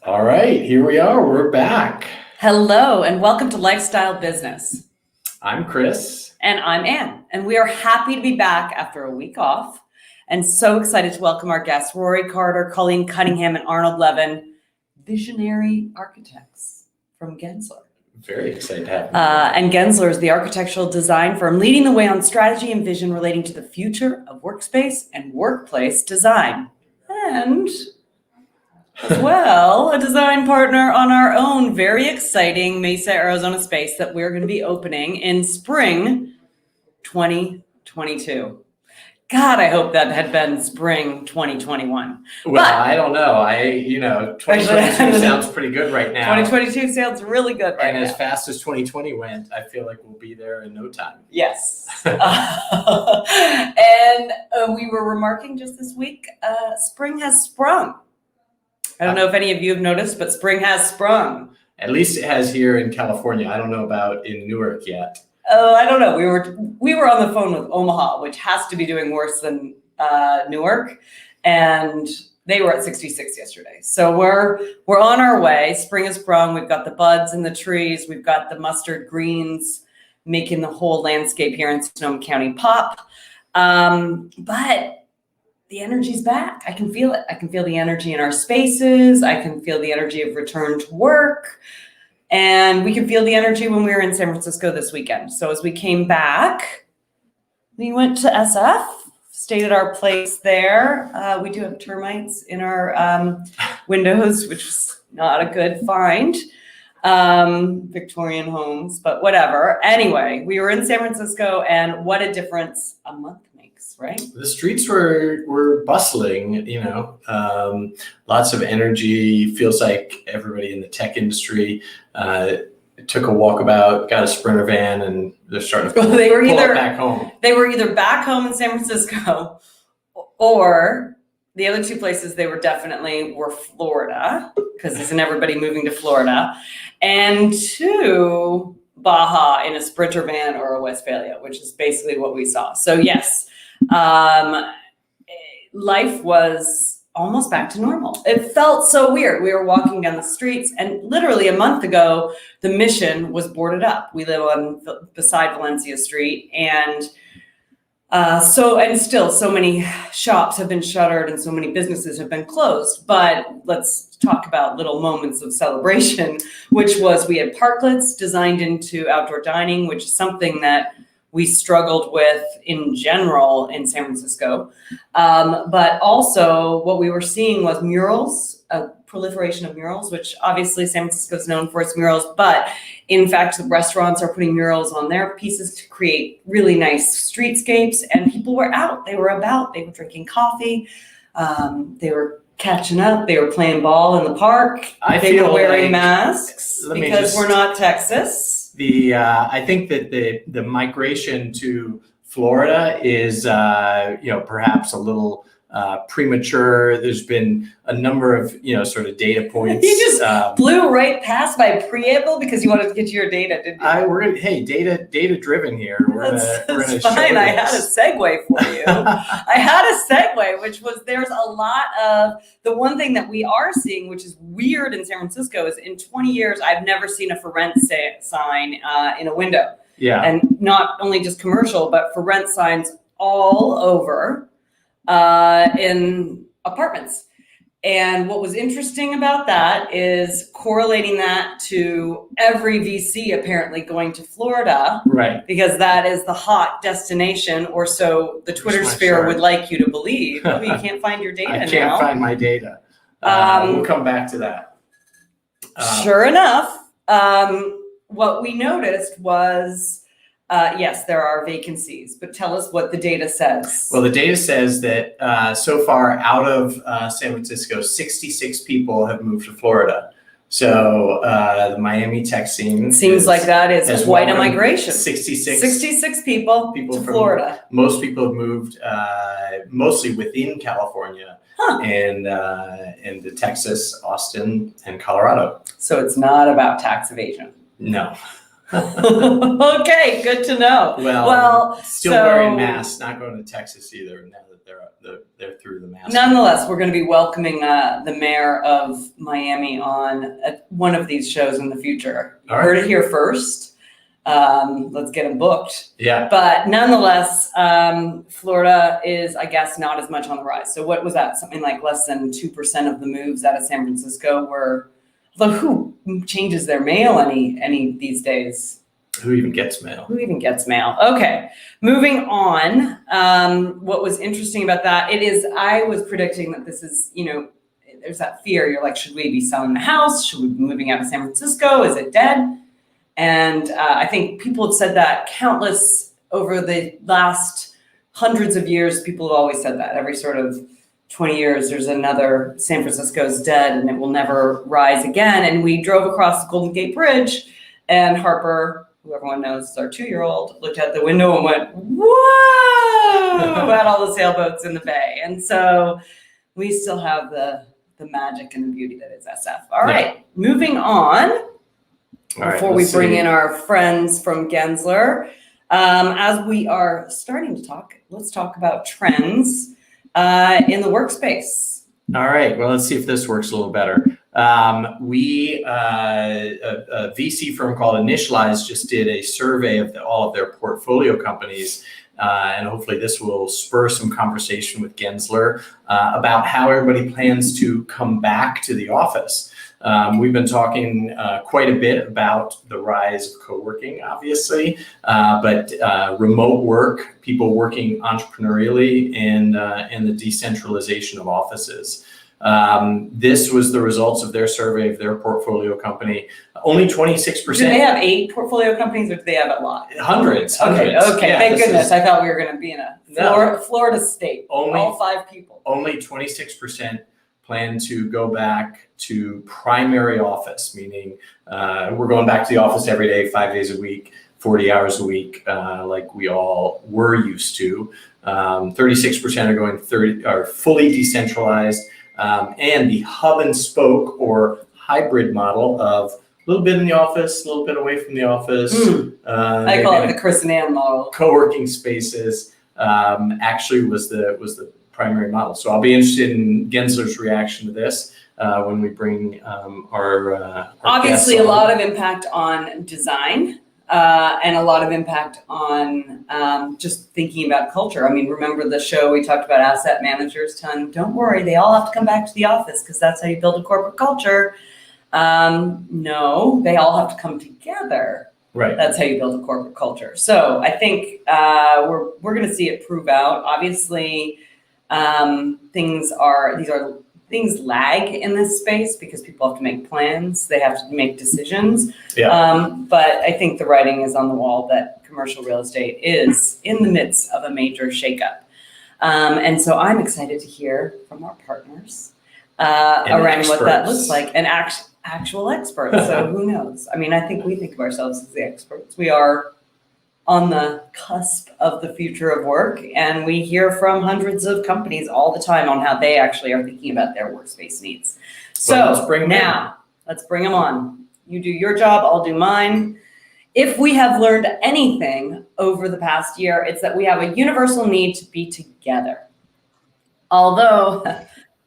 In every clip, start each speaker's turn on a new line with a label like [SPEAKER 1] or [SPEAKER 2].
[SPEAKER 1] All right, here we are. We're back.
[SPEAKER 2] Hello, and welcome to Lifestyle Business.
[SPEAKER 1] I'm Chris.
[SPEAKER 2] And I'm Ann. And we are happy to be back after a week off and so excited to welcome our guests, Rory Carter, Colleen Cunningham, and Arnold Levin, visionary architects from Gensler.
[SPEAKER 1] Very excited to have you.
[SPEAKER 2] And Gensler is the architectural design firm leading the way on strategy and vision relating to the future of workspace and workplace design. And as well, a design partner on our own very exciting Mesa, Arizona space that we're going to be opening in spring 2022. God, I hope that had been spring 2021.
[SPEAKER 1] Well, I don't know. 2022 sounds pretty good right now.
[SPEAKER 2] 2022 sounds really good right now.
[SPEAKER 1] And as fast as 2020 went, I feel like we'll be there in no time.
[SPEAKER 2] Yes. And we were remarking just this week, spring has sprung. I don't know if any of you have noticed, but spring has sprung.
[SPEAKER 1] At least it has here in California. I don't know about in Newark yet.
[SPEAKER 2] Oh, I don't know. We were on the phone with Omaha, which has to be doing worse than Newark, and they were at 66 yesterday. So we're on our way. Spring has sprung. We've got the buds in the trees. We've got the mustard greens making the whole landscape here in Sonoma County pop. But the energy's back. I can feel it. I can feel the energy in our spaces. I can feel the energy of return to work. And we can feel the energy when we were in San Francisco this weekend. So as we came back, we went to SF, stayed at our place there. We do have termites in our windows, which was not a good find. Victorian homes, but whatever. Anyway, we were in San Francisco, and what a difference a month makes, right?
[SPEAKER 1] The streets were bustling, lots of energy. Feels like everybody in the tech industry took a walkabout, got a Sprinter van, and they're starting to pull it back home.
[SPEAKER 2] They were either back home in San Francisco, or the other two places they were definitely were Florida, because isn't everybody moving to Florida, and to Baja in a Sprinter van or a Westphalia, which is basically what we saw. So yes, life was almost back to normal. It felt so weird. We were walking down the streets, and literally a month ago, the Mission was boarded up. We live beside Valencia Street, and still so many shops have been shuttered and so many businesses have been closed. But let's talk about little moments of celebration, which was we had parklets designed into outdoor dining, which is something that we struggled with in general in San Francisco. But also what we were seeing was murals, a proliferation of murals, which obviously San Francisco is known for its murals, but in fact, the restaurants are putting murals on their pieces to create really nice streetscapes, and people were out, they were about, they were drinking coffee, they were catching up, they were playing ball in the park, they were wearing masks because we're not Texas.
[SPEAKER 1] I think that the migration to Florida is, perhaps a little premature. There's been a number of, sort of data points.
[SPEAKER 2] You just blew right past my preamble because you wanted to get to your data, didn't you?
[SPEAKER 1] Data driven here.
[SPEAKER 2] That's fine. I had a segue for you. I had a segue, which was there's a lot of the one thing that we are seeing, which is weird in San Francisco, is in 20 years, I've never seen a for rent sign in a window.
[SPEAKER 1] Yeah.
[SPEAKER 2] And not only just commercial, but for rent signs all over in apartments. And what was interesting about that is correlating that to every VC apparently going to Florida,
[SPEAKER 1] right?
[SPEAKER 2] Because that is the hot destination, or so the Twitter sphere would like you to believe. Oh, you can't find your data now.
[SPEAKER 1] I can't find my data. We'll come back to that.
[SPEAKER 2] Sure enough, what we noticed was, yes, there are vacancies, but tell us what the data says.
[SPEAKER 1] Well, the data says that so far out of San Francisco, 66 people have moved to Florida. So the Miami tech scene
[SPEAKER 2] seems like that is quite a migration.
[SPEAKER 1] 66
[SPEAKER 2] people to Florida.
[SPEAKER 1] Most people have moved mostly within California and to Texas, Austin, and Colorado.
[SPEAKER 2] So it's not about tax evasion.
[SPEAKER 1] No.
[SPEAKER 2] Okay, good to know.
[SPEAKER 1] Well, still wearing masks, not going to Texas either. Now that they're through the mask.
[SPEAKER 2] Nonetheless, we're going to be welcoming the mayor of Miami on one of these shows in the future. You heard it here first. Let's get them booked.
[SPEAKER 1] Yeah.
[SPEAKER 2] But nonetheless, Florida is, I guess, not as much on the rise. So what was that? Something like less than 2% of the moves out of San Francisco were. Although who changes their mail any these days?
[SPEAKER 1] Who even gets mail?
[SPEAKER 2] Who even gets mail? Okay, moving on. What was interesting about that, I was predicting that this is, there's that fear. You're like, should we be selling the house? Should we be moving out of San Francisco? Is it dead? And I think people have said that countless over the last hundreds of years. People have always said that. Every sort of 20 years, there's another San Francisco's dead and it will never rise again. And we drove across the Golden Gate Bridge, and Harper, who everyone knows is our 2-year-old, looked out the window and went, whoa, at all the sailboats in the bay. And so we still have the magic and the beauty that is SF. All right, moving on. Before we bring in our friends from Gensler, as we are starting to talk, let's talk about trends in the workspace.
[SPEAKER 1] All right, well, let's see if this works a little better. A VC firm called Initialize just did a survey of all of their portfolio companies, and hopefully this will spur some conversation with Gensler about how everybody plans to come back to the office. We've been talking quite a bit about the rise of co-working, obviously, but remote work, people working entrepreneurially, and the decentralization of offices. This was the results of their survey of their portfolio company. Only 26%.
[SPEAKER 2] Do they have 8 portfolio companies, or do they have a lot?
[SPEAKER 1] Hundreds.
[SPEAKER 2] Okay.
[SPEAKER 1] Yeah,
[SPEAKER 2] Thank goodness. I thought we were going to be in a Florida state. All 5 people.
[SPEAKER 1] Only 26% plan to go back to primary office, meaning we're going back to the office every day, 5 days a week, 40 hours a week, like we all were used to. 36% are fully decentralized, and the hub and spoke or hybrid model of a little bit in the office, a little bit away from the office.
[SPEAKER 2] I call it the Chris and Ann model.
[SPEAKER 1] Co-working spaces actually was the primary model. So I'll be interested in Gensler's reaction to this when we bring our
[SPEAKER 2] obviously
[SPEAKER 1] guests
[SPEAKER 2] a lot of impact on design and a lot of impact on just thinking about culture. I mean, remember the show we talked about asset managers telling them, don't worry, they all have to come back to the office because that's how you build a corporate culture. No, they all have to come together.
[SPEAKER 1] Right.
[SPEAKER 2] That's how you build a corporate culture. So I think we're going to see it prove out. Obviously, things lag in this space because people have to make plans. They have to make decisions.
[SPEAKER 1] Yeah.
[SPEAKER 2] But I think the writing is on the wall that commercial real estate is in the midst of a major shakeup. And so I'm excited to hear from our partners around what that looks like, and actual experts. So who knows? I mean, I think we think of ourselves as the experts. We are on the cusp of the future of work, and we hear from hundreds of companies all the time on how they actually are thinking about their workspace needs. So let's bring them on. You do your job, I'll do mine. If we have learned anything over the past year, it's that we have a universal need to be together. Although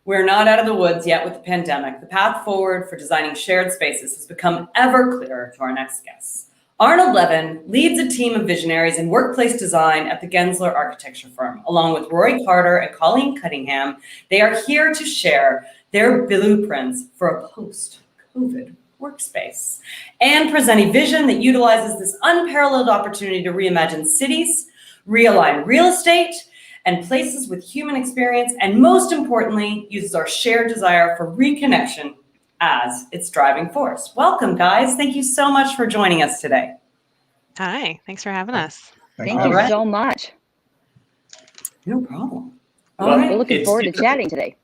[SPEAKER 2] we're not out of the woods yet with the pandemic, the path forward for designing shared spaces has become ever clearer to our next guests. Arnold Levin leads a team of visionaries in workplace design at the Gensler Architecture Firm. Along with Roy Carter and Colleen Cunningham, they are here to share their blueprints for a post-COVID workspace and present a vision that utilizes this unparalleled opportunity to reimagine cities, realign real estate, and places with human experience, and most importantly, uses our shared desire for reconnection as its driving force. Welcome, guys. Thank you so much for joining us today.
[SPEAKER 3] Hi, thanks for having us.
[SPEAKER 4] Thank you so much.
[SPEAKER 2] No problem.
[SPEAKER 4] All right. We're looking forward to chatting today.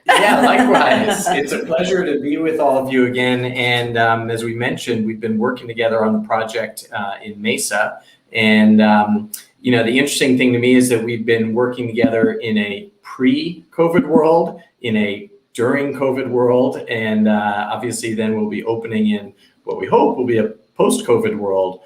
[SPEAKER 1] Yeah, likewise. It's a pleasure to be with all of you again. And as we mentioned, we've been working together on the project in Mesa. And, the interesting thing to me is that we've been working together in a pre-COVID world, in a during COVID world, and obviously then we'll be opening in what we hope will be a post-COVID world.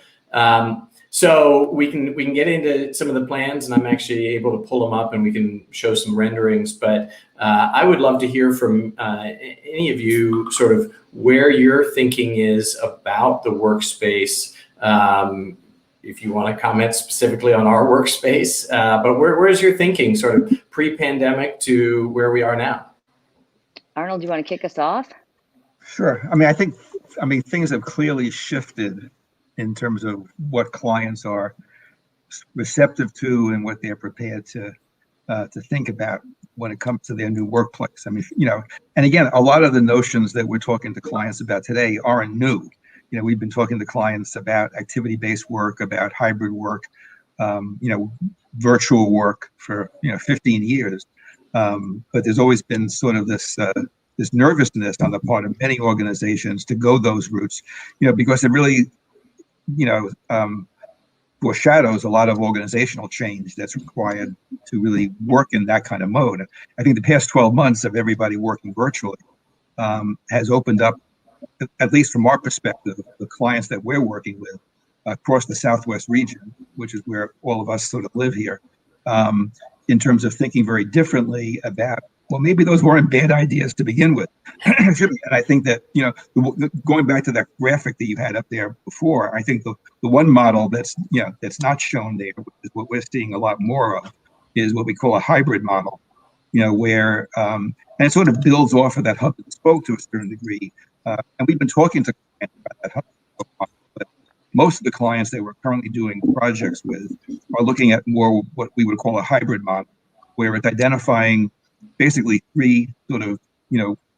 [SPEAKER 1] So we can get into some of the plans, and I'm actually able to pull them up, and we can show some renderings. But I would love to hear from any of you, sort of where your thinking is about the workspace. If you want to comment specifically on our workspace, but where's your thinking, sort of pre-pandemic to where we are now?
[SPEAKER 4] Arnold, do you want to kick us off?
[SPEAKER 5] Sure. I mean, things have clearly shifted in terms of what clients are receptive to and what they're prepared to think about when it comes to their new workplace. I mean, and again, a lot of the notions that we're talking to clients about today aren't new. We've been talking to clients about activity-based work, about hybrid work, virtual work for 15 years. But there's always been sort of this nervousness on the part of many organizations to go those routes, because it really, foreshadows a lot of organizational change that's required to really work in that kind of mode. I think the past 12 months of everybody working virtually has opened up, at least from our perspective, the clients that we're working with across the Southwest region, which is where all of us sort of live here, in terms of thinking very differently about, well, maybe those weren't bad ideas to begin with. And I think that, going back to that graphic that you had up there before, I think the one model that's not shown there, which is what we're seeing a lot more of, is what we call a hybrid model, where, and it sort of builds off of that hub and spoke to a certain degree. And we've been talking to clients about that hub and spoke model, but most of the clients that we're currently doing projects with are looking at more what we would call a hybrid model, where it's identifying basically three sort of,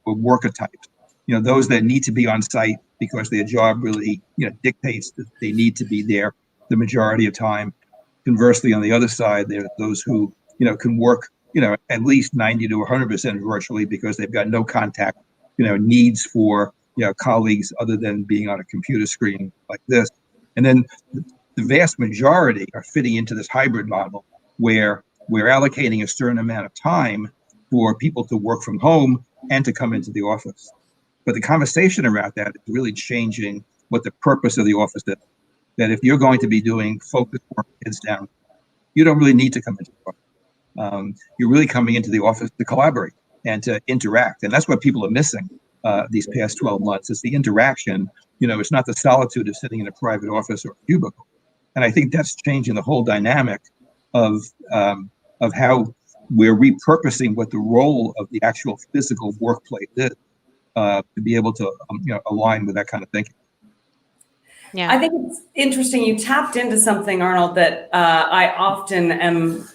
[SPEAKER 5] worker types. Those that need to be on site because their job really, dictates that they need to be there the majority of time. Conversely, on the other side, there are those who, can work, at least 90 to 100% virtually because they've got no contact, needs for, colleagues other than being on a computer screen like this. And then the vast majority are fitting into this hybrid model where we're allocating a certain amount of time for people to work from home and to come into the office. But the conversation around that is really changing what the purpose of the office is. That if you're going to be doing focused work, heads down, you don't really need to come into the office. You're really coming into the office to collaborate and to interact. And that's what people are missing these past 12 months. It's the interaction. It's not the solitude of sitting in a private office or a cubicle. And I think that's changing the whole dynamic of how we're repurposing what the role of the actual physical workplace is to be able to align with that kind of thinking.
[SPEAKER 3] Yeah,
[SPEAKER 2] I think it's interesting. You tapped into something, Arnold, that I often am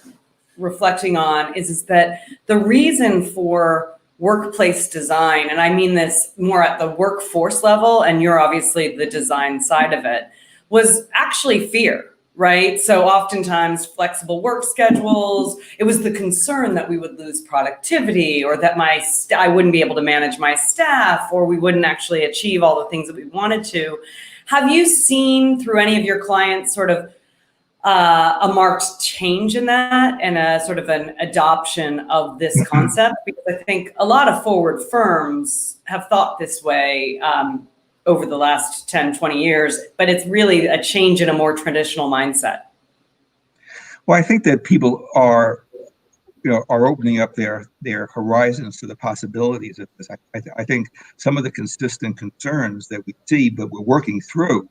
[SPEAKER 2] reflecting on is that the reason for workplace design, and I mean this more at the workforce level, and you're obviously the design side of it, was actually fear. Right. So oftentimes flexible work schedules, it was the concern that we would lose productivity or that I wouldn't be able to manage my staff or we wouldn't actually achieve all the things that we wanted to. Have you seen through any of your clients sort of a marked change in that and a sort of an adoption of this concept? Because I think a lot of forward firms have thought this way over the last 10, 20 years, but it's really a change in a more traditional mindset.
[SPEAKER 5] Well, I think that people are opening up their horizons to the possibilities of this. I think some of the consistent concerns that we see, but we're working through,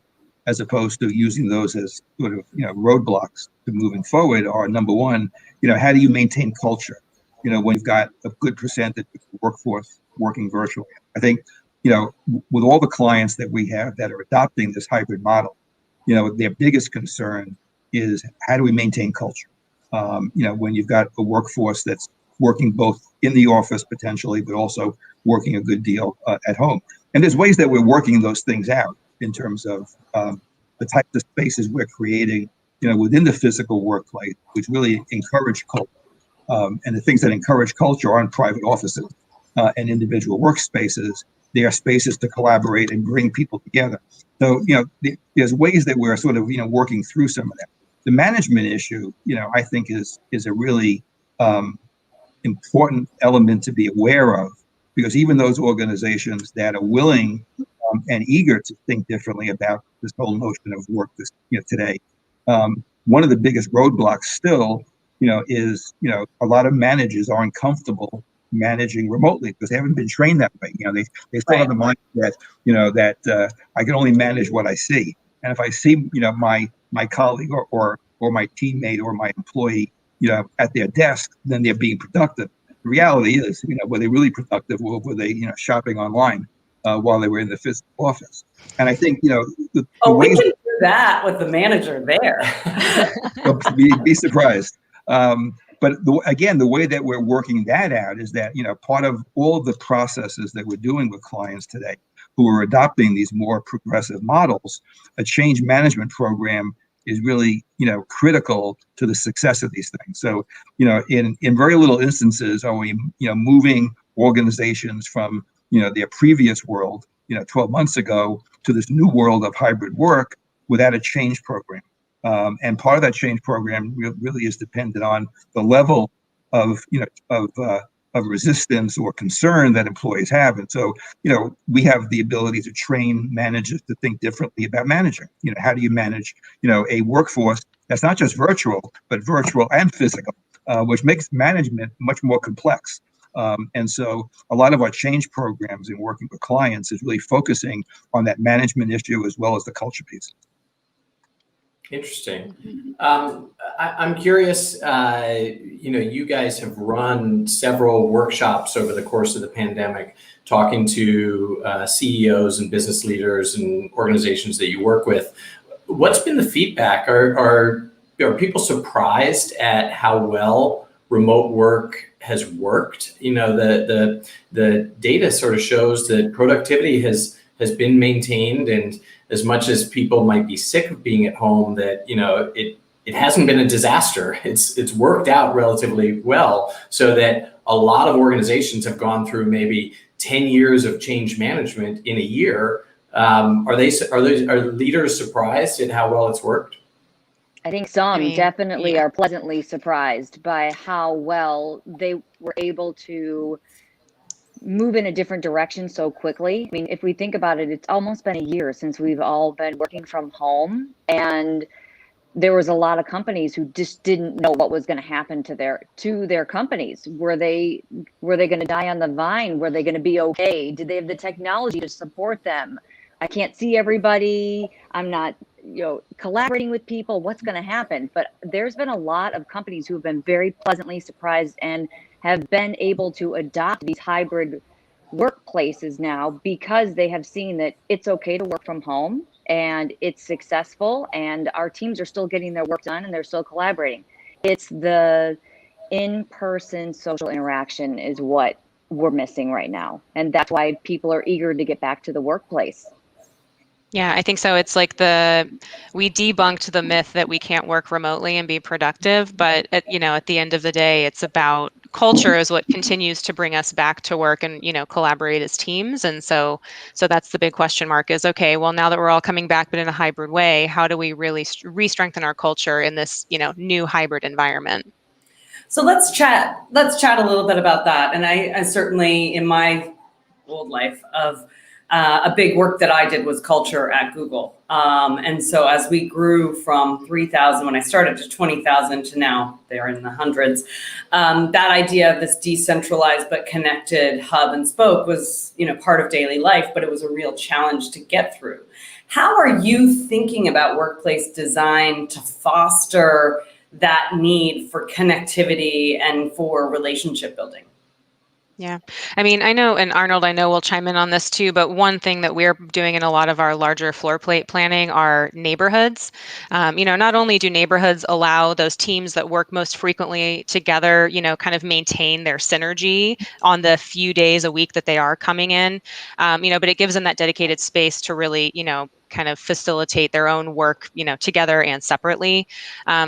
[SPEAKER 5] as opposed to using those as sort of roadblocks to moving forward, are number one, how do you maintain culture? When you've got a good percentage of the workforce working virtually. I think with all the clients that we have that are adopting this hybrid model, their biggest concern is how do we maintain culture? When you've got a workforce that's working both in the office potentially, but also working a good deal at home. And there's ways that we're working those things out in terms of the types of spaces we're creating, within the physical workplace, which really encourage culture. And the things that encourage culture aren't private offices and individual workspaces. They are spaces to collaborate and bring people together. So, there's ways that we're sort of, working through some of that. The management issue, I think is a really important element to be aware of, because even those organizations that are willing and eager to think differently about this whole notion of work today, One of the biggest roadblocks still, is, a lot of managers aren't comfortable managing remotely because they haven't been trained that way. They still have the mindset, that I can only manage what I see. And if I see, my colleague or my teammate or my employee, at their desk, then they're being productive. The reality is, were they really productive, or were they, shopping online while they were in the physical office? And I think, the
[SPEAKER 2] we
[SPEAKER 5] ways
[SPEAKER 2] can do that with the manager there.
[SPEAKER 5] be surprised. But again, the way that we're working that out is that, part of all the processes that we're doing with clients today who are adopting these more progressive models, a change management program is really, critical to the success of these things. So, in very little instances are we, moving organizations from, their previous world, 12 months ago to this new world of hybrid work without a change program. And part of that change program really is dependent on the level of, of resistance or concern that employees have. And so, we have the ability to train managers to think differently about managing. How do you manage, a workforce that's not just virtual, but virtual and physical, which makes management much more complex. And so a lot of our change programs in working with clients is really focusing on that management issue as well as the culture piece.
[SPEAKER 1] Interesting. I'm curious, you guys have run several workshops over the course of the pandemic, talking to CEOs and business leaders and organizations that you work with. What's been the feedback? Are people surprised at how well remote work has worked? The data sort of shows that productivity has been maintained, and as much as people might be sick of being at home, that it hasn't been a disaster. It's worked out relatively well, so that a lot of organizations have gone through maybe 10 years of change management in a year. Are leaders surprised at how well it's worked?
[SPEAKER 4] I think some definitely are pleasantly surprised by how well they were able to move in a different direction so quickly. I mean, if we think about it, it's almost been a year since we've all been working from home, and there was a lot of companies who just didn't know what was going to happen to their companies. Were they going to die on the vine? Were they going to be okay? Did they have the technology to support them? I can't see everybody. I'm not, collaborating with people. What's going to happen? But there's been a lot of companies who have been very pleasantly surprised and have been able to adopt these hybrid workplaces now because they have seen that it's okay to work from home and it's successful, and our teams are still getting their work done and they're still collaborating. It's the in-person social interaction is what we're missing right now. And that's why people are eager to get back to the workplace.
[SPEAKER 3] Yeah, I think so. It's like we debunked the myth that we can't work remotely and be productive, but at the end of the day, it's about culture is what continues to bring us back to work and, collaborate as teams. And so that's the big question mark is, okay, well, now that we're all coming back, but in a hybrid way, how do we really re-strengthen our culture in this, new hybrid environment?
[SPEAKER 2] So let's chat a little bit about that. And I certainly, in my old life of a big work that I did was culture at Google. And so as we grew from 3,000 when I started to 20,000 to now they're in the hundreds, that idea of this decentralized but connected hub and spoke was, part of daily life, but it was a real challenge to get through. How are you thinking about workplace design to foster that need for connectivity and for relationship building?
[SPEAKER 3] Yeah. I mean, I know, and Arnold, I know will chime in on this too, but one thing that we're doing in a lot of our larger floor plate planning are neighborhoods. Not only do neighborhoods allow those teams that work most frequently together, kind of maintain their synergy on the few days a week that they are coming in, but it gives them that dedicated space to really, kind of facilitate their own work, together and separately.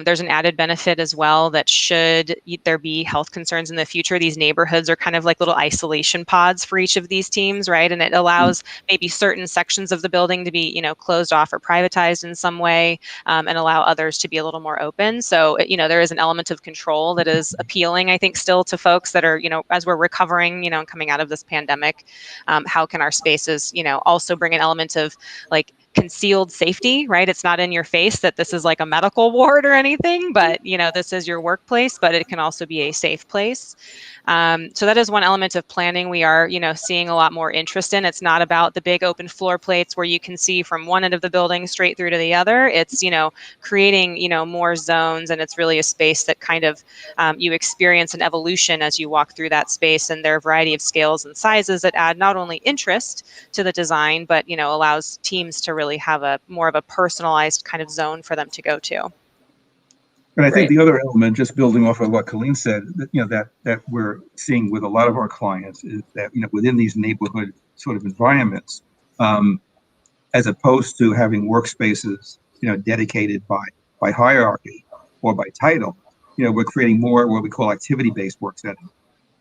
[SPEAKER 3] There's an added benefit as well that should there be health concerns in the future, these neighborhoods are kind of like little isolation pods for each of these teams, right? And it allows maybe certain sections of the building to be, closed off or privatized in some way, and allow others to be a little more open. So, there is an element of control that is appealing, I think, still to folks that are, as we're recovering, and coming out of this pandemic, how can our spaces, also bring an element of like concealed safety, right? It's not in your face that this is like a medical ward or anything, but this is your workplace, but it can also be a safe place. So that is one element of planning we are, seeing a lot more interest in. It's not about the big open floor plates where you can see from one end of the building straight through to the other. It's, creating, more zones, and it's really a space that kind of you experience an evolution as you walk through that space. And there are a variety of scales and sizes that add not only interest to the design, but, allows teams to really have a more of a personalized kind of zone for them to go to.
[SPEAKER 5] And I think the other element, just building off of what Colleen said, that we're seeing with a lot of our clients is that, within these neighborhood sort of environments, as opposed to having workspaces, dedicated by hierarchy or by title, we're creating more what we call activity-based work setting,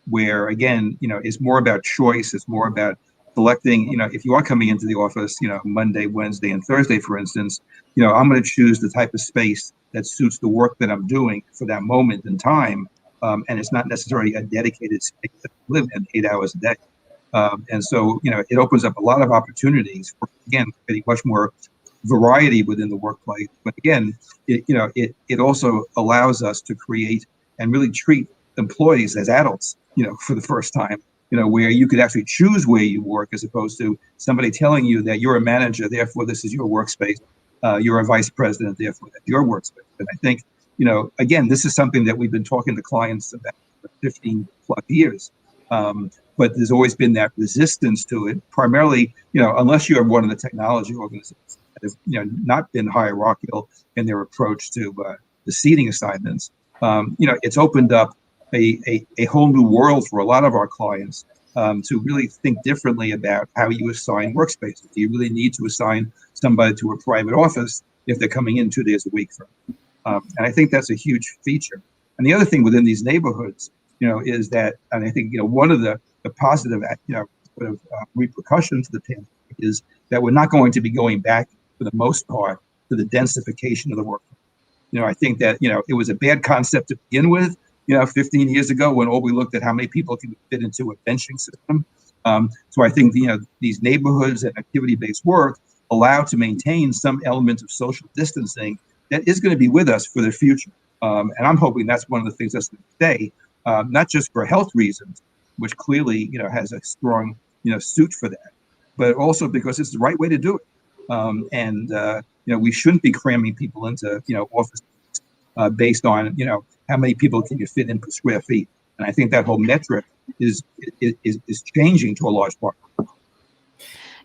[SPEAKER 5] where again, it's more about choice. It's more about selecting, if you are coming into the office, Monday, Wednesday, and Thursday, for instance, I'm going to choose the type of space that suits the work that I'm doing for that moment in time. And it's not necessarily a dedicated space that I live in 8 hours a day. And so, it opens up a lot of opportunities for, again, getting much more variety within the workplace. But again, it also allows us to create and really treat employees as adults, for the first time, where you could actually choose where you work as opposed to somebody telling you that you're a manager, therefore this is your workspace. You're a vice president, therefore that's your workspace. And I think, again, this is something that we've been talking to clients about for 15 plus years. But there's always been that resistance to it, primarily, unless you're one of the technology organizations that have, not been hierarchical in their approach to the seating assignments. It's opened up a whole new world for a lot of our clients to really think differently about how you assign workspaces. Do you really need to assign somebody to a private office if they're coming in 2 days a week? And I think that's a huge feature. And the other thing within these neighborhoods, is that, and I think, one of the positive, sort of repercussions of the pandemic is that we're not going to be going back, for the most part, to the densification of the workforce. I think that, it was a bad concept to begin with, 15 years ago, when all we looked at how many people can fit into a benching system. So I think, these neighborhoods and activity-based work allow to maintain some element of social distancing that is going to be with us for the future. And I'm hoping that's one of the things that's going to stay, not just for health reasons, which clearly, has a strong, suit for that, but also because it's the right way to do it. We shouldn't be cramming people into, office based on, how many people can you fit in per square feet. And I think that whole metric is changing to a large part.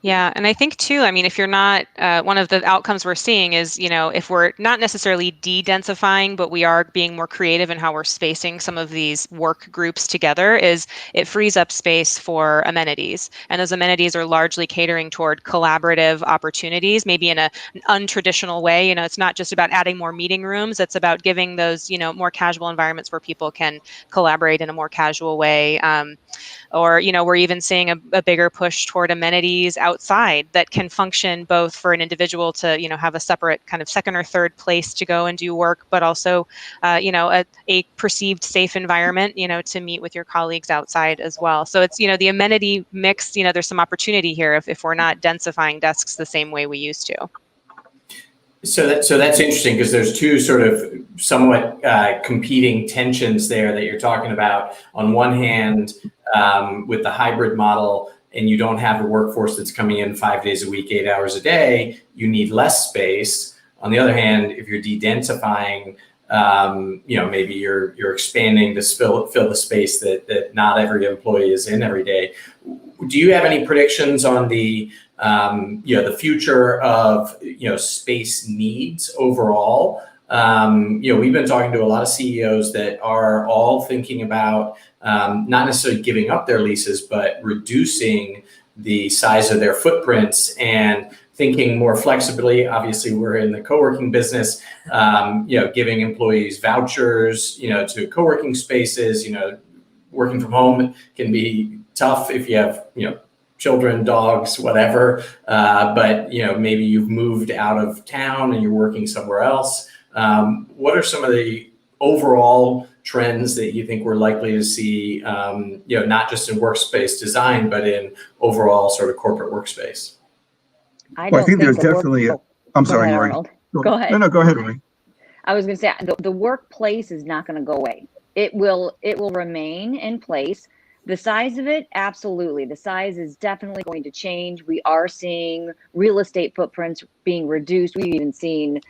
[SPEAKER 3] Yeah. And I think too, if you're not, one of the outcomes we're seeing is, if we're not necessarily de-densifying, but we are being more creative in how we're spacing some of these work groups together, is it frees up space for amenities. And those amenities are largely catering toward collaborative opportunities, maybe in an untraditional way. It's not just about adding more meeting rooms. It's about giving those, more casual environments where people can collaborate in a more casual way. Or, we're even seeing a bigger push toward amenities outside that can function both for an individual to, have a separate kind of second or third place to go and do work, but also, a perceived safe environment, to meet with your colleagues outside as well. So it's, the amenity mix, there's some opportunity here if we're not densifying desks the same way we used to.
[SPEAKER 1] So that's interesting, because there's two sort of somewhat competing tensions there that you're talking about. On one hand, with the hybrid model, and you don't have a workforce that's coming in 5 days a week, 8 hours a day, you need less space. On the other hand, if you're de-densifying, maybe you're expanding to fill the space that not every employee is in every day. Do you have any predictions on the future of, space needs overall? We've been talking to a lot of CEOs that are all thinking about not necessarily giving up their leases, but reducing the size of their footprints and thinking more flexibly. Obviously, we're in the co-working business, giving employees vouchers, to co-working spaces. Working from home can be tough if you have, children, dogs, whatever. But maybe you've moved out of town and you're working somewhere else. What are some of the overall trends that you think we're likely to see, not just in workspace design, but in overall sort of corporate workspace?
[SPEAKER 4] I
[SPEAKER 5] Well, I
[SPEAKER 4] don't
[SPEAKER 5] think there's
[SPEAKER 4] the work-
[SPEAKER 5] definitely,
[SPEAKER 4] oh,
[SPEAKER 5] I'm
[SPEAKER 4] go
[SPEAKER 5] sorry,
[SPEAKER 4] ahead,
[SPEAKER 5] Lori.
[SPEAKER 4] Arnold. Go ahead.
[SPEAKER 5] No, go ahead, Lori.
[SPEAKER 4] I was going to say the workplace is not going to go away. It will remain in place. The size of it, absolutely. The size is definitely going to change. We are seeing real estate footprints being reduced. We've even seen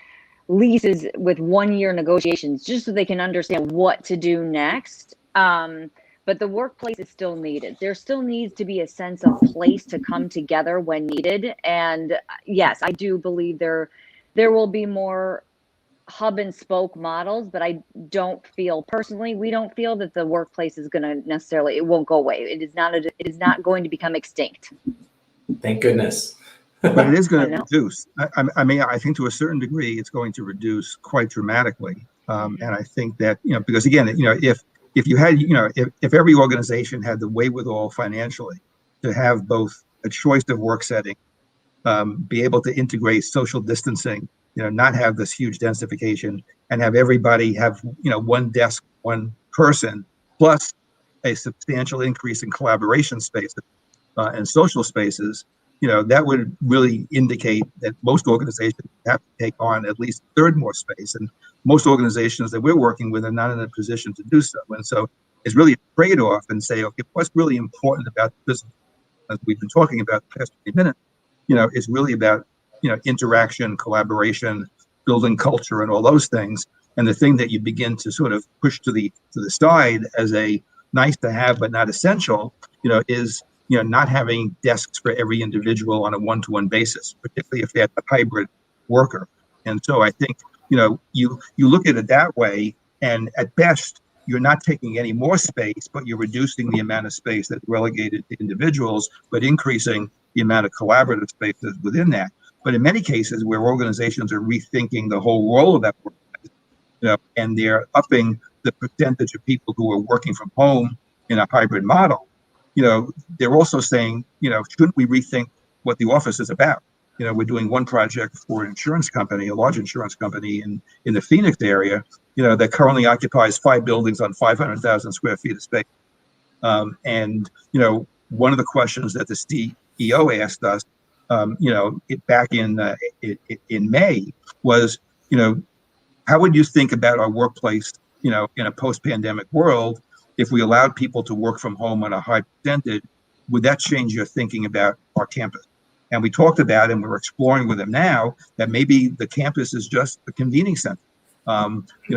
[SPEAKER 4] leases with 1-year negotiations just so they can understand what to do next. But the workplace is still needed. There still needs to be a sense of place to come together when needed. And yes, I do believe there will be more hub and spoke models, but I don't feel personally, we don't feel that the workplace is going to necessarily, it won't go away. It is not going to become extinct.
[SPEAKER 1] Thank goodness.
[SPEAKER 5] But it is going
[SPEAKER 4] I
[SPEAKER 5] to
[SPEAKER 4] know.
[SPEAKER 5] reduce. I mean, I think to a certain degree, it's going to reduce quite dramatically. And I think that, because again, if you had, if every organization had the wherewithal financially to have both a choice of work setting, be able to integrate social distancing, not have this huge densification, and have everybody have, one desk, one person, plus a substantial increase in collaboration spaces and social spaces, that would really indicate that most organizations have to take on at least a third more space. And most organizations that we're working with are not in a position to do so. And so it's really a trade-off and say, okay, what's really important about the business, as we've been talking about the past 20 minutes, is really about, interaction, collaboration, building culture and all those things. And the thing that you begin to sort of push to the side as a nice to have, but not essential, is, not having desks for every individual on a one-to-one basis, particularly if they're a hybrid worker. And so I think, you look at it that way, and at best, you're not taking any more space, but you're reducing the amount of space that's relegated to individuals, but increasing the amount of collaborative spaces within that. But in many cases where organizations are rethinking the whole role of that workplace, and they're upping the percentage of people who are working from home in a hybrid model, they're also saying, shouldn't we rethink what the office is about? We're doing one project for an insurance company, a large insurance company in the Phoenix area, that currently occupies 5 buildings on 500,000 square feet of space. And, one of the questions that the CEO asked us, back in May was, how would you think about our workplace, in a post-pandemic world, if we allowed people to work from home on a high percentage? Would that change your thinking about our campus? And we talked about, and we're exploring with them now, that maybe the campus is just a convening center,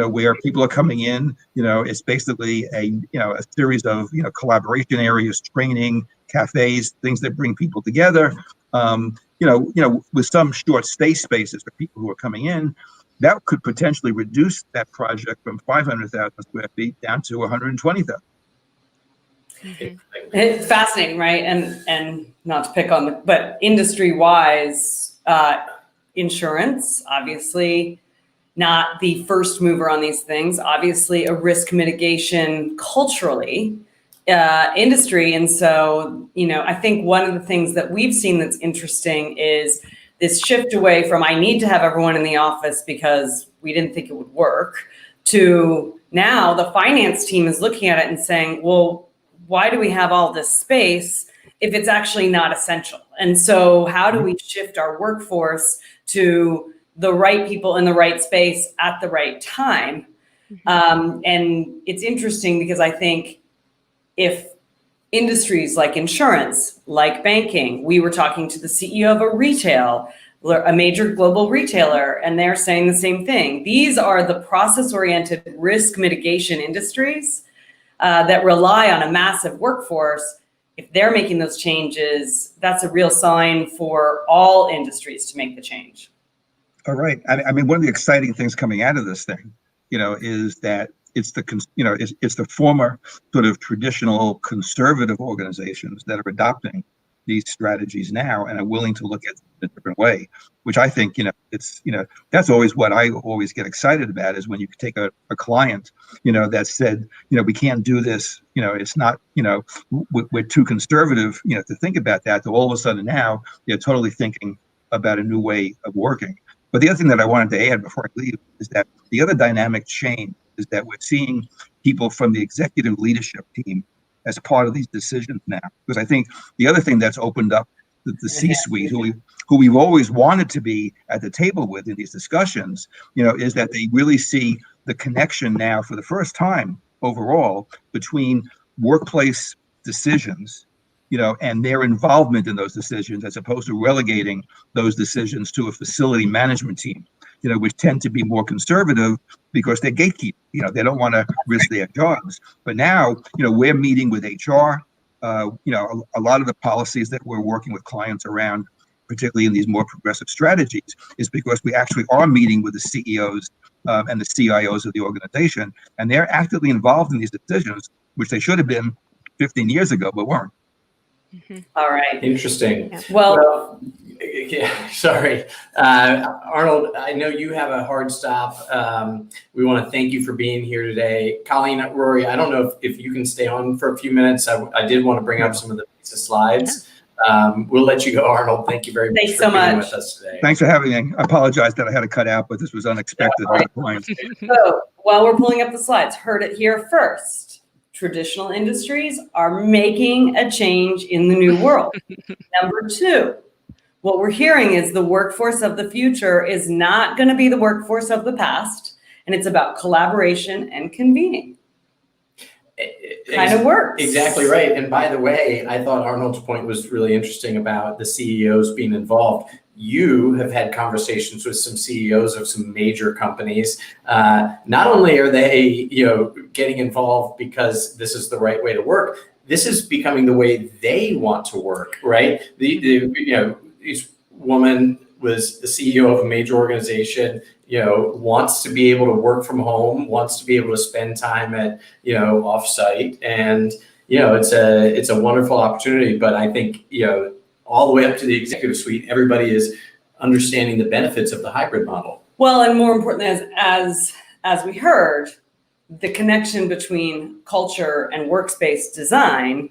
[SPEAKER 5] where people are coming in. It's basically a series of, collaboration areas, training, cafes, things that bring people together, with some short stay spaces for people who are coming in. That could potentially reduce that project from 500,000 square feet down to 120,000.
[SPEAKER 2] It's fascinating, right? And not to pick on but industry-wise, insurance, obviously not the first mover on these things, obviously a risk mitigation culturally industry. And so, I think one of the things that we've seen that's interesting is this shift away from, I need to have everyone in the office because we didn't think it would work, to now the finance team is looking at it and saying, well, why do we have all this space if it's actually not essential? And so how do we shift our workforce to the right people in the right space at the right time? And it's interesting because I think if industries like insurance, like banking, we were talking to the CEO of a major global retailer, and they're saying the same thing. These are the process-oriented risk mitigation industries that rely on a massive workforce. If they're making those changes, that's a real sign for all industries to make the change.
[SPEAKER 5] All right. I mean, one of the exciting things coming out of this thing, is that it's the former sort of traditional conservative organizations that are adopting these strategies now and are willing to look at it in a different way, which I think, that's always what I always get excited about, is when you take a client, that said, we can't do this, it's not, we're too conservative, to think about that, to all of a sudden now they're totally thinking about a new way of working. But the other thing that I wanted to add before I leave is that the other dynamic change is that we're seeing people from the executive leadership team as part of these decisions now. Because I think the other thing that's opened up the C-suite, who who we've always wanted to be at the table with in these discussions, is that they really see the connection now for the first time overall between workplace decisions, and their involvement in those decisions, as opposed to relegating those decisions to a facility management team, which tend to be more conservative because they gatekeep. They don't want to risk their jobs. But now, we're meeting with HR. A lot of the policies that we're working with clients around, particularly in these more progressive strategies, is because we actually are meeting with the CEOs and the CIOs of the organization, and they're actively involved in these decisions, which they should have been 15 years ago, but weren't.
[SPEAKER 2] All right.
[SPEAKER 1] Interesting.
[SPEAKER 3] Yeah.
[SPEAKER 1] Well, yeah, sorry. Arnold, I know you have a hard stop. We want to thank you for being here today. Colleen, Rory, I don't know if you can stay on for a few minutes. I did want to bring up some of the slides. We'll let you go, Arnold. Thank you very much for being with us today.
[SPEAKER 5] Thanks for having me. I apologize that I had to cut out, but this was unexpected.
[SPEAKER 2] So while we're pulling up the slides, heard it here first. Traditional industries are making a change in the new world. Number two, what we're hearing is the workforce of the future is not going to be the workforce of the past, and it's about collaboration and convening. Kind of works.
[SPEAKER 1] Exactly right. And by the way, I thought Arnold's point was really interesting about the CEOs being involved. You have had conversations with some CEOs of some major companies. Not only are they, getting involved because this is the right way to work, this is becoming the way they want to work, right? This woman was the CEO of a major organization, wants to be able to work from home, wants to be able to spend time at, offsite. And, it's a wonderful opportunity, but I think, all the way up to the executive suite, everybody is understanding the benefits of the hybrid model.
[SPEAKER 2] Well, and more importantly, as we heard, the connection between culture and workspace design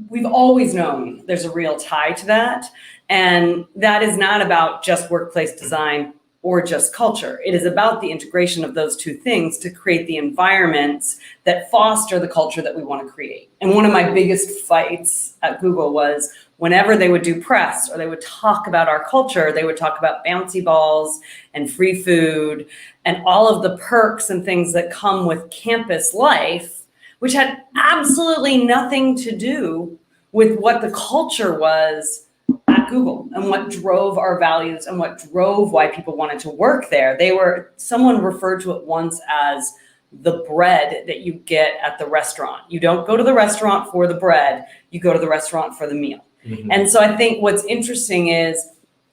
[SPEAKER 2] we've always known there's a real tie to that. And that is not about just workplace design or just culture. It is about the integration of those two things to create the environments that foster the culture that we want to create. And one of my biggest fights at Google was whenever they would do press or they would talk about our culture, they would talk about bouncy balls and free food and all of the perks and things that come with campus life, which had absolutely nothing to do with what the culture was at Google and what drove our values and what drove why people wanted to work there. Someone referred to it once as the bread that you get at the restaurant. You don't go to the restaurant for the bread, you go to the restaurant for the meal. Mm-hmm. And so I think what's interesting is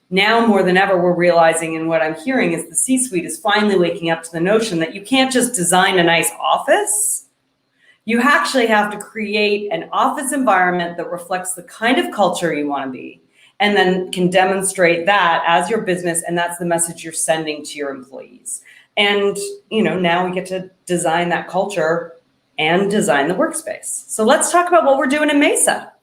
[SPEAKER 2] now more than ever, we're realizing, and what I'm hearing is the C-suite is finally waking up to the notion that you can't just design a nice office. You actually have to create an office environment that reflects the kind of culture you want to be, and then can demonstrate that as your business, and that's the message you're sending to your employees. And, now we get to design that culture and design the workspace. So let's talk about what we're doing in Mesa.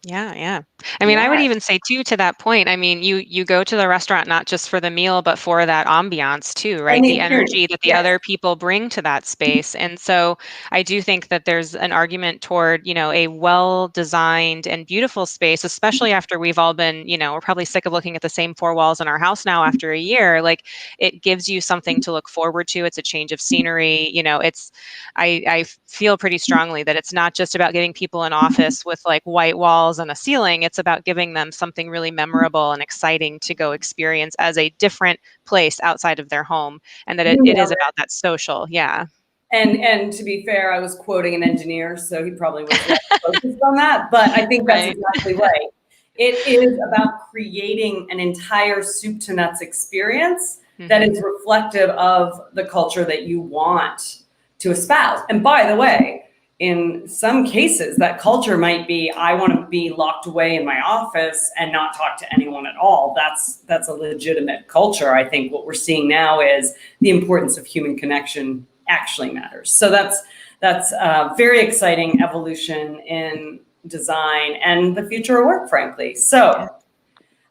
[SPEAKER 3] Yeah. I mean, I would even say too, to that point, I mean, you go to the restaurant, not just for the meal, but for that ambiance too, right? The energy that the other people bring to that space. And so I do think that there's an argument toward, a well-designed and beautiful space, especially after we've all been, we're probably sick of looking at the same four walls in our house now after a year. Like, it gives you something to look forward to. It's a change of scenery. I feel pretty strongly that it's not just about getting people in office with like white walls and a ceiling. It's about giving them something really memorable and exciting to go experience as a different place outside of their home, and that it is about that social. Yeah.
[SPEAKER 2] And to be fair, I was quoting an engineer, so he probably was less focused on that, but I think that's exactly right. It is about creating an entire soup to nuts experience that is reflective of the culture that you want to espouse. And by the way, in some cases, that culture might be, I want to be locked away in my office and not talk to anyone at all. That's a legitimate culture. I think what we're seeing now is the importance of human connection actually matters. So that's a very exciting evolution in design and the future of work, frankly. So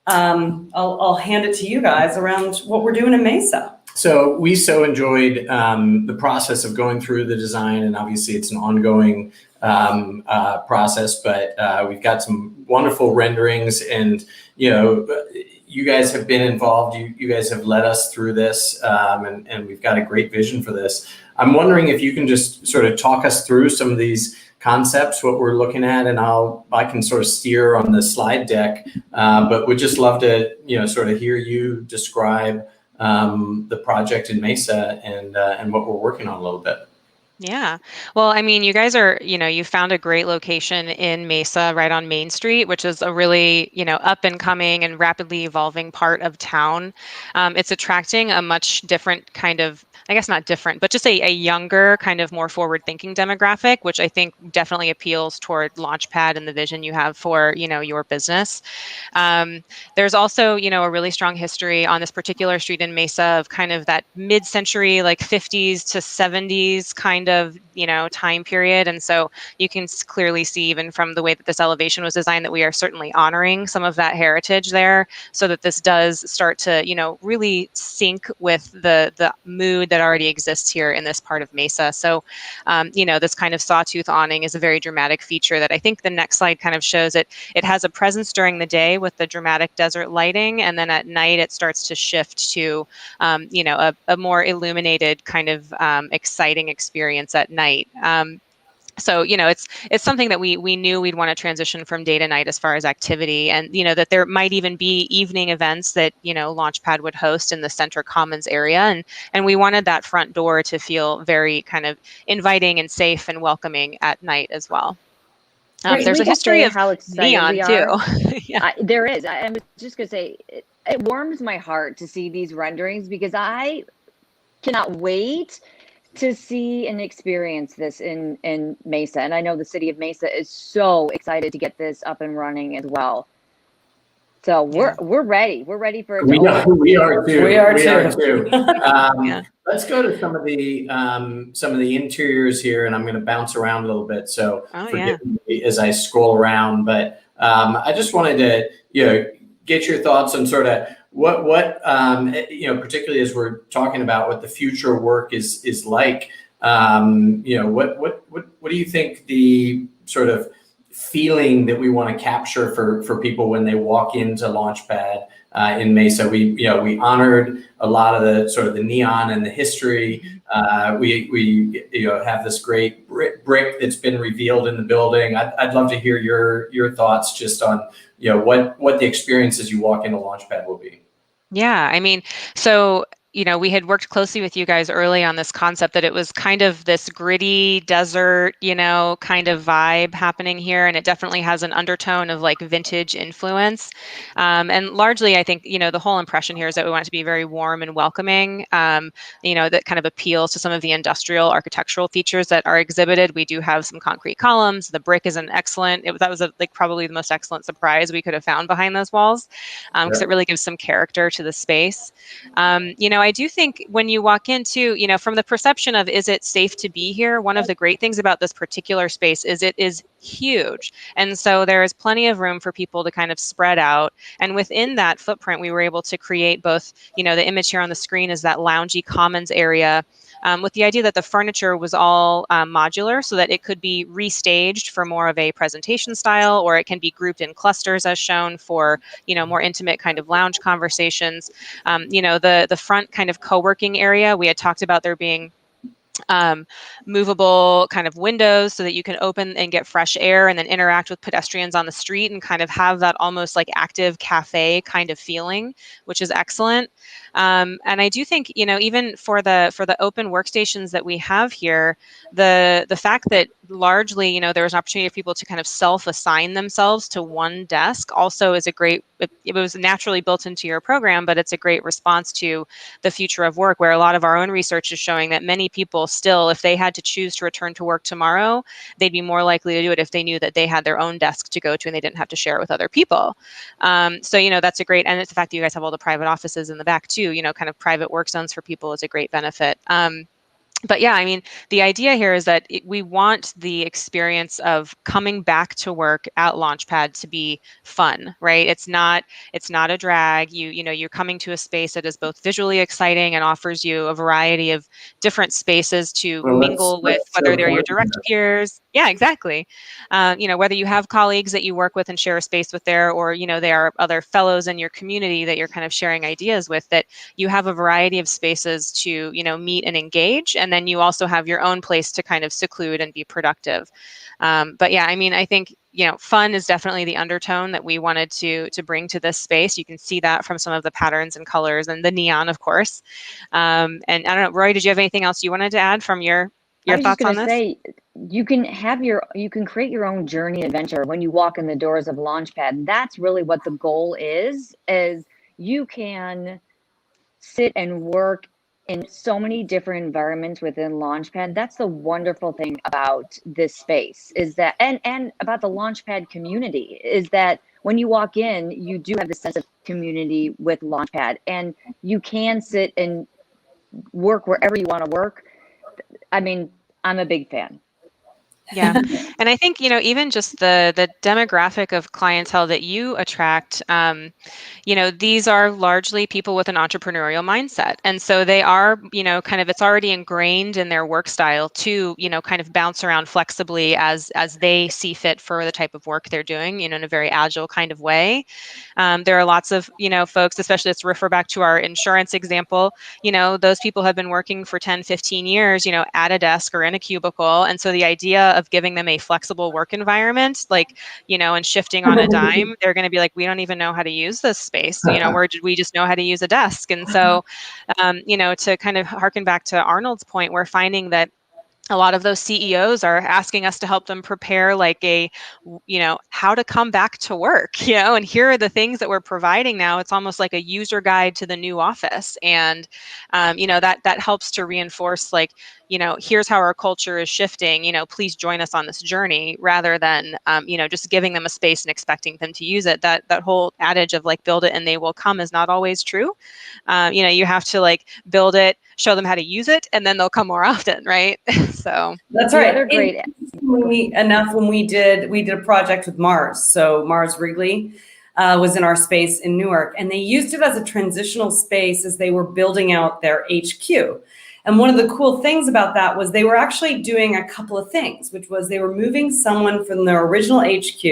[SPEAKER 2] I'll hand it to you guys around what we're doing in Mesa.
[SPEAKER 1] So we so enjoyed the process of going through the design, and obviously it's an ongoing process, but we've got some wonderful renderings, and you guys have been involved. You guys have led us through this, and we've got a great vision for this. I'm wondering if you can just sort of talk us through some of these concepts, what we're looking at, and I can sort of steer on the slide deck, but we'd just love to sort of hear you describe the project in Mesa and what we're working on a little bit.
[SPEAKER 3] Yeah. Well, I mean, you guys are, you found a great location in Mesa, right on Main Street, which is a really, up and coming and rapidly evolving part of town. It's attracting a much different kind of, I guess not different, but just a younger kind of more forward thinking demographic, which I think definitely appeals toward Launchpad and the vision you have for, your business. There's also, a really strong history on this particular street in Mesa of kind of that mid-century, like 50s to 70s kind of, time period. And so you can clearly see even from the way that this elevation was designed that we are certainly honoring some of that heritage there, so that this does start to, really sync with the mood that already exists here in this part of Mesa. So, this kind of sawtooth awning is a very dramatic feature that I think the next slide kind of shows it. It has a presence during the day with the dramatic desert lighting, and then at night it starts to shift to, a more illuminated kind of exciting experience at night. So, it's something that we knew we'd want to transition from day to night as far as activity, and, that there might even be evening events that, Launchpad would host in the center commons area. And we wanted that front door to feel very kind of inviting and safe and welcoming at night as well. There's a history of
[SPEAKER 4] how excited
[SPEAKER 3] neon
[SPEAKER 4] we are?
[SPEAKER 3] too. Yeah.
[SPEAKER 4] There is. I was just going to say, it warms my heart to see these renderings, because I cannot wait to see and experience this in Mesa. And I know the city of Mesa is so excited to get this up and running as well. So we're ready. We're ready for it.
[SPEAKER 1] We are too.
[SPEAKER 2] We are too.
[SPEAKER 3] Yeah.
[SPEAKER 1] Let's go to some of the interiors here, and I'm going to bounce around a little bit. So forgive me as I scroll around, but I just wanted to get your thoughts on sort of what particularly as we're talking about what the future work is like. What do you think the sort of feeling that we want to capture for people when they walk into Launchpad in Mesa? We honored a lot of the sort of the neon and the history. We have this great brick that's been revealed in the building. I'd love to hear your thoughts just on what the experience as you walk into Launchpad will be.
[SPEAKER 3] Yeah, I mean, so we had worked closely with you guys early on this concept that it was kind of this gritty desert, kind of vibe happening here. And it definitely has an undertone of like vintage influence. And largely, I think, the whole impression here is that we want it to be very warm and welcoming, that kind of appeals to some of the industrial architectural features that are exhibited. We do have some concrete columns. The brick is that was probably the most excellent surprise we could have found behind those walls, because it really gives some character to the space. I do think when you walk into, from the perception of, is it safe to be here? One of the great things about this particular space is it is huge. And so there is plenty of room for people to kind of spread out. And within that footprint, we were able to create both, the image here on the screen is that loungy commons area, with the idea that the furniture was all modular, so that it could be restaged for more of a presentation style, or it can be grouped in clusters as shown for, more intimate kind of lounge conversations. The front kind of co-working area, we had talked about there being movable kind of windows so that you can open and get fresh air and then interact with pedestrians on the street and kind of have that almost like active cafe kind of feeling, which is excellent. And I do think, even for the open workstations that we have here, the fact that largely, there was an opportunity for people to kind of self-assign themselves to one desk also is it was naturally built into your program, but it's a great response to the future of work, where a lot of our own research is showing that many people still, if they had to choose to return to work tomorrow, they'd be more likely to do it if they knew that they had their own desk to go to and they didn't have to share it with other people. So, that's a great, and it's the fact that you guys have all the private offices in the back too, kind of private work zones for people is a great benefit. But yeah, I mean, the idea here is that we want the experience of coming back to work at Launchpad to be fun, right? It's not a drag. You know, you're coming to a space that is both visually exciting and offers you a variety of different spaces to
[SPEAKER 1] Well,
[SPEAKER 3] mingle with,
[SPEAKER 1] let's
[SPEAKER 3] whether
[SPEAKER 1] show
[SPEAKER 3] they're your
[SPEAKER 1] Corey
[SPEAKER 3] direct
[SPEAKER 1] that.
[SPEAKER 3] peers. Yeah, exactly. You know, whether you have colleagues that you work with and share a space with there, or, you know, there are other fellows in your community that you're kind of sharing ideas with, that you have a variety of spaces to, you know, meet and engage. And then you also have your own place to kind of seclude and be productive. But yeah, I mean, I think, you know, fun is definitely the undertone that we wanted to bring to this space. You can see that from some of the patterns and colors and the neon, of course. And I don't know, Roy, did you have anything else you wanted to add from your
[SPEAKER 4] I was just
[SPEAKER 3] thoughts
[SPEAKER 4] going
[SPEAKER 3] on
[SPEAKER 4] to
[SPEAKER 3] this?
[SPEAKER 4] say, you can create your own journey adventure when you walk in the doors of Launchpad. That's really what the goal is you can sit and work in so many different environments within Launchpad. That's the wonderful thing about this space, is that, and about the Launchpad community, is that when you walk in, you do have this sense of community with Launchpad, and you can sit and work wherever you want to work. I mean, I'm a big fan.
[SPEAKER 3] Yeah. And I think, you know, even just the demographic of clientele that you attract, you know, these are largely people with an entrepreneurial mindset. And so they are, you know, kind of, it's already ingrained in their work style to, you know, kind of bounce around flexibly as they see fit for the type of work they're doing, you know, in a very agile kind of way. There are lots of, you know, folks, especially let's refer back to our insurance example, you know, those people have been working for 10, 15 years, you know, at a desk or in a cubicle. And so the idea of giving them a flexible work environment, like, you know, and shifting on a dime, they're going to be like, we don't even know how to use this space. You know, where did we just know how to use a desk? And so, you know, to kind of harken back to Arnold's point, we're finding that a lot of those CEOs are asking us to help them prepare like you know, how to come back to work, you know, and here are the things that we're providing now. It's almost like a user guide to the new office. And, you know, that helps to reinforce, like, you know, here's how our culture is shifting, you know, please join us on this journey, rather than, you know, just giving them a space and expecting them to use it. That whole adage of like, build it and they will come is not always true. You know, you have to like build it, show them how to use it, and then they'll come more often, right? So
[SPEAKER 2] That's
[SPEAKER 4] The
[SPEAKER 2] right.
[SPEAKER 4] other great,
[SPEAKER 2] Enough when we did a project with Mars. So Mars Wrigley was in our space in Newark, and they used it as a transitional space as they were building out their HQ. And one of the cool things about that was they were actually doing a couple of things, which was they were moving someone from their original HQ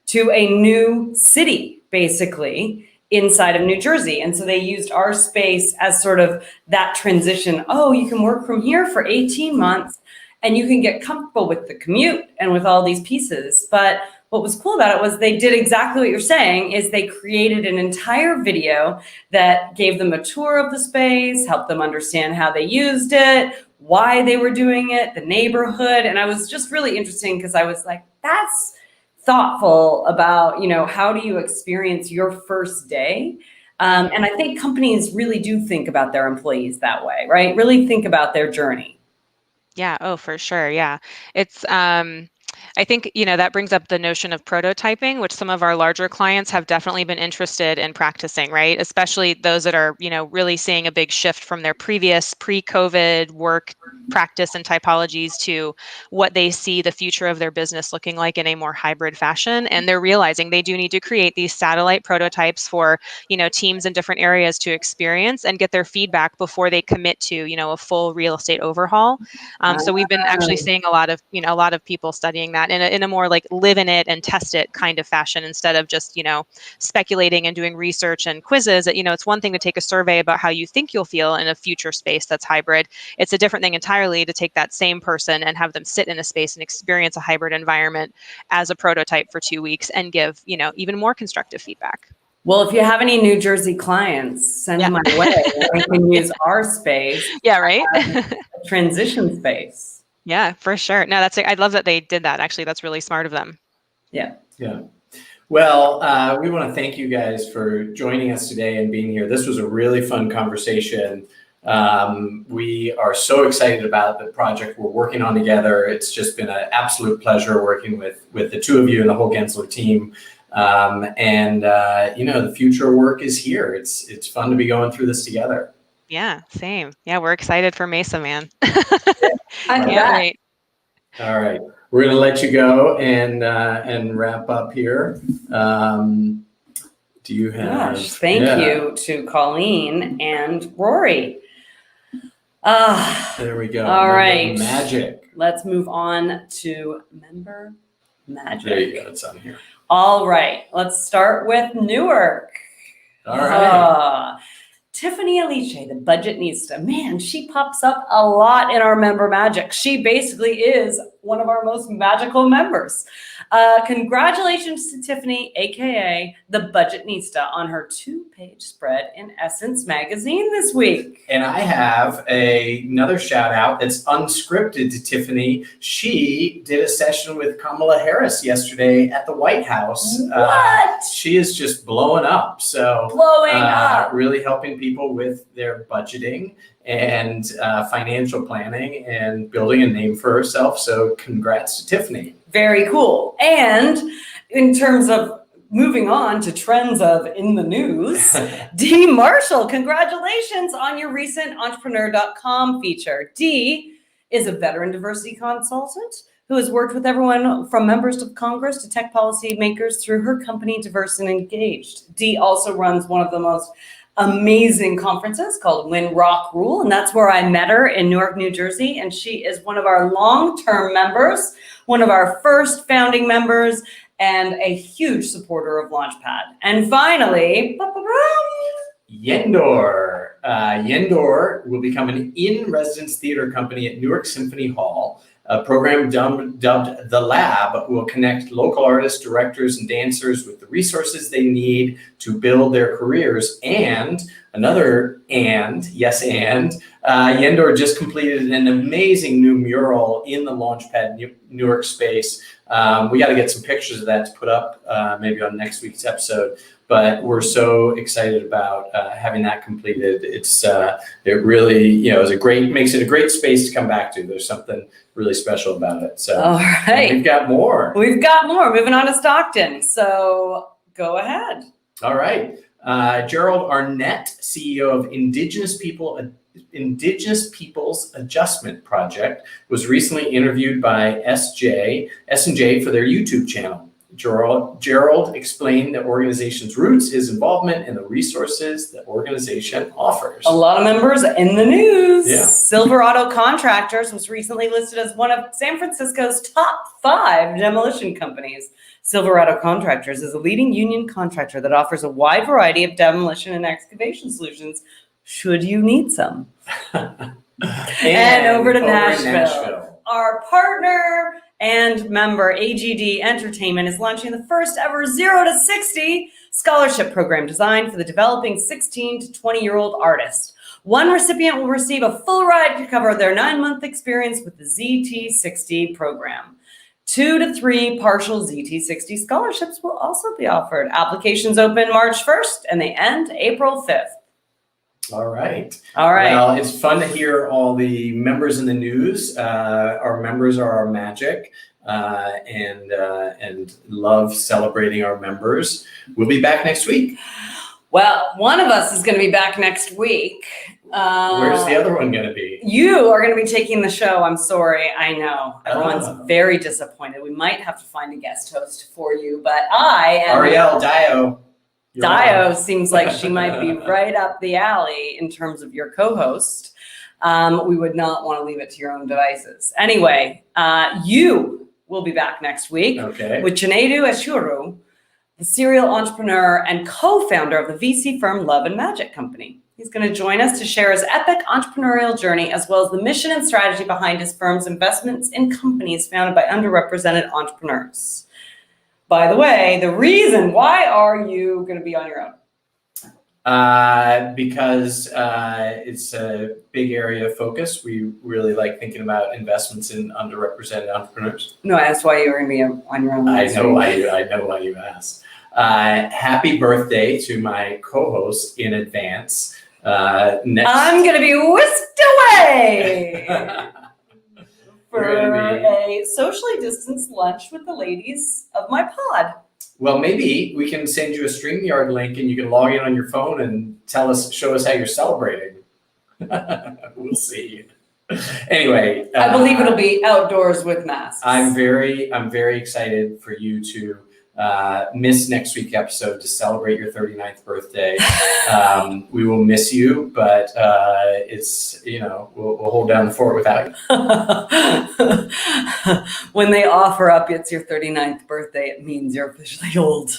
[SPEAKER 2] to a new city, basically, inside of New Jersey. And so they used our space as sort of that transition. Oh, you can work from here for 18 months and you can get comfortable with the commute and with all these pieces. But what was cool about it was they did exactly what you're saying, is they created an entire video that gave them a tour of the space, helped them understand how they used it, why they were doing it, the neighborhood. And I was just really interesting because I was like, that's thoughtful about, you know, how do you experience your first day? And I think companies really do think about their employees that way, right? Really think about their journey.
[SPEAKER 3] yeah, oh, for sure. Yeah. It's I think, you know, that brings up the notion of prototyping, which some of our larger clients have definitely been interested in practicing, right? Especially those that are, you know, really seeing a big shift from their previous pre-COVID work practice and typologies to what they see the future of their business looking like in a more hybrid fashion. And they're realizing they do need to create these satellite prototypes for, you know, teams in different areas to experience and get their feedback before they commit to, you know, a full real estate overhaul. So we've been actually seeing a lot of, you know, a lot of people studying that in a more like live in it and test it kind of fashion, instead of just, you know, speculating and doing research and quizzes. You know, it's one thing to take a survey about how you think you'll feel in a future space that's hybrid. It's a different thing entirely to take that same person and have them sit in a space and experience a hybrid environment as a prototype for 2 weeks and give, you know, even more constructive feedback.
[SPEAKER 2] Well, if you have any New Jersey clients, send
[SPEAKER 3] Yeah.
[SPEAKER 2] my way. We can use our space
[SPEAKER 3] Yeah, right.
[SPEAKER 2] as a transition space.
[SPEAKER 3] Yeah, for sure. No, I love that they did that. Actually, that's really smart of them.
[SPEAKER 2] Yeah.
[SPEAKER 1] Yeah. Well, we want to thank you guys for joining us today and being here. This was a really fun conversation. We are so excited about the project we're working on together. It's just been an absolute pleasure working with the two of you and the whole Gensler team. You know, the future work is here. It's fun to be going through this together.
[SPEAKER 3] Yeah, same. Yeah, we're excited for Mesa, man.
[SPEAKER 2] I
[SPEAKER 3] Can't
[SPEAKER 2] bet.
[SPEAKER 3] wait.
[SPEAKER 1] All right, we're going to let you go and wrap up here. Do you have?
[SPEAKER 2] Gosh, thank you to Colleen and Rory.
[SPEAKER 1] There we go.
[SPEAKER 2] All
[SPEAKER 1] Member
[SPEAKER 2] right.
[SPEAKER 1] magic.
[SPEAKER 2] Let's move on to member magic.
[SPEAKER 1] There you go. It's on here.
[SPEAKER 2] All right. Let's start with Newark.
[SPEAKER 1] All right.
[SPEAKER 2] Tiffany Alice, the budgetnista. Man, she pops up a lot in our member magic. She basically is one of our most magical members. Congratulations to Tiffany, aka the budgetnista, on her 2-page spread in Essence magazine this week.
[SPEAKER 1] And I have another shout out that's unscripted to Tiffany. She did a session with Kamala Harris yesterday at the White House.
[SPEAKER 2] What?
[SPEAKER 1] She is just blowing up. So
[SPEAKER 2] Blowing up.
[SPEAKER 1] Really helping people with their budgeting and financial planning and building a name for herself. So congrats to Tiffany.
[SPEAKER 2] Very cool. And in terms of moving on to trends of in the news, Dee Marshall, congratulations on your recent entrepreneur.com feature. Dee is a veteran diversity consultant who has worked with everyone from members of Congress to tech policy makers through her company, Diverse and Engaged. Dee also runs one of the most amazing conferences called Win Rock Rule, and that's where I met her in Newark, New Jersey, and she is one of our long-term members, one of our first founding members, and a huge supporter of Launchpad. And finally,
[SPEAKER 1] Yendor. Yendor will become an in-residence theater company at Newark Symphony Hall. A program dubbed The Lab will connect local artists, directors, and dancers with the resources they need to build their careers. And Yendor just completed an amazing new mural in the Launchpad Newark space. We got to get some pictures of that to put up maybe on next week's episode. But we're so excited about having that completed. It really, makes it a great space to come back to. There's something really special about it. So
[SPEAKER 2] all right,
[SPEAKER 1] we've got more.
[SPEAKER 2] Moving on to Stockton. So go ahead.
[SPEAKER 1] All right, Gerald Arnett, CEO of Indigenous Peoples Adjustment Project, was recently interviewed by S&J for their YouTube channel. Gerald explained the organization's roots, his involvement, and the resources the organization offers.
[SPEAKER 2] A lot of members in the news.
[SPEAKER 1] Yeah.
[SPEAKER 2] Silverado Contractors was recently listed as one of San Francisco's top 5 demolition companies. Silverado Contractors is a leading union contractor that offers a wide variety of demolition and excavation solutions, should you need some. and over to Nashville. Our partner and member, AGD Entertainment, is launching the first ever 0 to 60 scholarship program designed for the developing 16 to 20-year-old artists. One recipient will receive a full ride to cover their 9-month experience with the ZT60 program. 2 to 3 partial ZT60 scholarships will also be offered. Applications open March 1st and they end April 5th.
[SPEAKER 1] All right.
[SPEAKER 2] Well,
[SPEAKER 1] it's fun to hear all the members in the news. Our members are our magic, and love celebrating our members. We'll be back next week.
[SPEAKER 2] Well, one of us is going to be back next week.
[SPEAKER 1] Where's the other one going to be?
[SPEAKER 2] You are going to be taking the show. I'm sorry. I know. Everyone's very disappointed. We might have to find a guest host for you, but I am...
[SPEAKER 1] Ariel Dio.
[SPEAKER 2] Dio seems like she might be right up the alley in terms of your co-host. We would not want to leave it to your own devices. Anyway, you will be back next week with Chinedu Ashuru, the serial entrepreneur and co-founder of the VC firm Love and Magic Company. He's going to join us to share his epic entrepreneurial journey as well as the mission and strategy behind his firm's investments in companies founded by underrepresented entrepreneurs. By the way, the reason why are you going to be on your own?
[SPEAKER 1] Because it's a big area of focus. We really like thinking about investments in underrepresented entrepreneurs.
[SPEAKER 2] No, that's why you're going to be on your own.
[SPEAKER 1] I know why you asked. Happy birthday to my co-host in advance. I'm
[SPEAKER 2] going to be whisked away for a socially distanced lunch with the ladies of my pod.
[SPEAKER 1] Well, maybe we can send you a StreamYard link and you can log in on your phone and show us how you're celebrating. We'll see. Anyway,
[SPEAKER 2] I believe it'll be outdoors with masks.
[SPEAKER 1] I'm very excited for you to miss next week's episode to celebrate your 39th birthday. We will miss you, but it's, we'll hold down the fort without you.
[SPEAKER 2] When they offer up it's your 39th birthday, it means you're officially old.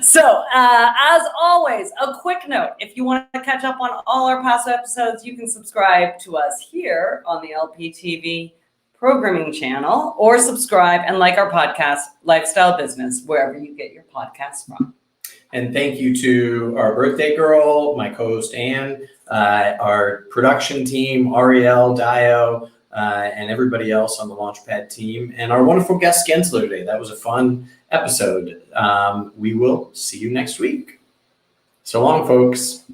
[SPEAKER 2] So as always, a quick note, if you want to catch up on all our past episodes, you can subscribe to us here on the LPTV programming channel, or subscribe and like our podcast, Lifestyle Business, wherever you get your podcasts from.
[SPEAKER 1] And thank you to our birthday girl, my co-host Anne, our production team, Ariel, Dio, and everybody else on the Launchpad team, and our wonderful guest Gensler today. That was a fun episode. We will see you next week. So long, folks.